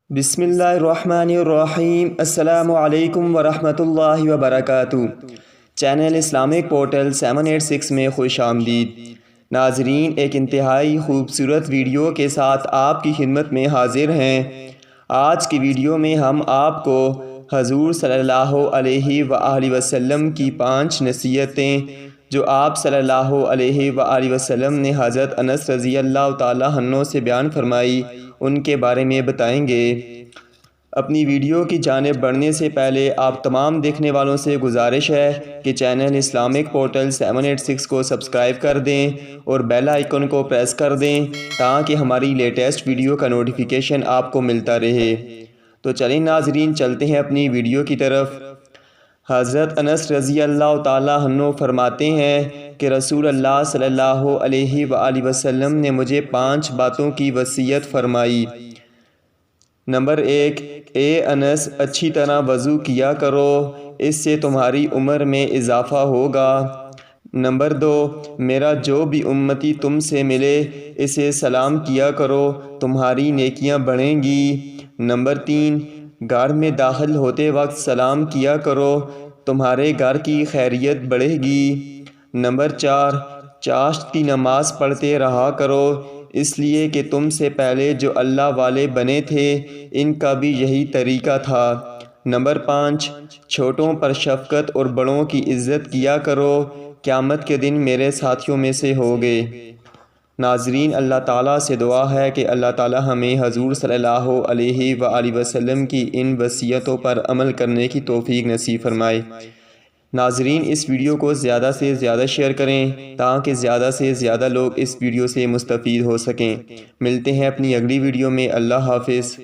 بسم اللہ الرحمن الرحیم۔ السلام علیکم ورحمۃ اللہ وبرکاتہ۔ چینل اسلامک پورٹل 786 میں خوش آمدید۔ ناظرین، ایک انتہائی خوبصورت ویڈیو کے ساتھ آپ کی خدمت میں حاضر ہیں۔ آج کی ویڈیو میں ہم آپ کو حضور صلی اللہ علیہ وآلہ وسلم کی 5 نصیحتیں جو آپ صلی اللہ علیہ وآلہ وسلم نے حضرت انس رضی اللہ تعالیٰ عنہ سے بیان فرمائی، ان کے بارے میں بتائیں گے۔ اپنی ویڈیو کی جانب بڑھنے سے پہلے آپ تمام دیکھنے والوں سے گزارش ہے کہ چینل اسلامک پورٹل 786 کو سبسکرائب کر دیں اور بیل آئیکن کو پریس کر دیں تاکہ ہماری لیٹسٹ ویڈیو کا نوٹیفیکیشن آپ کو ملتا رہے۔ تو چلیں ناظرین، چلتے ہیں اپنی ویڈیو کی طرف۔ حضرت انس رضی اللہ تعالیٰ عنہ فرماتے ہیں کہ رسول اللہ صلی اللہ علیہ وآلہ وسلم نے مجھے 5 باتوں کی وصیت فرمائی۔ نمبر 1، اے انس، اچھی طرح وضو کیا کرو، اس سے تمہاری عمر میں اضافہ ہوگا۔ نمبر 2، میرا جو بھی امتی تم سے ملے اسے سلام کیا کرو، تمہاری نیکیاں بڑھیں گی۔ نمبر 3، گھر میں داخل ہوتے وقت سلام کیا کرو، تمہارے گھر کی خیریت بڑھے گی۔ نمبر 4، چاشت کی نماز پڑھتے رہا کرو، اس لیے کہ تم سے پہلے جو اللہ والے بنے تھے ان کا بھی یہی طریقہ تھا۔ نمبر 5، چھوٹوں پر شفقت اور بڑوں کی عزت کیا کرو، قیامت کے دن میرے ساتھیوں میں سے ہوگے۔ ناظرین، اللہ تعالیٰ سے دعا ہے کہ اللہ تعالیٰ ہمیں حضور صلی اللہ علیہ وآلہ وسلم کی ان وصیتوں پر عمل کرنے کی توفیق نصیب فرمائے۔ ناظرین، اس ویڈیو کو زیادہ سے زیادہ شیئر کریں تاکہ زیادہ سے زیادہ لوگ اس ویڈیو سے مستفید ہو سکیں۔ ملتے ہیں اپنی اگلی ویڈیو میں۔ اللہ حافظ۔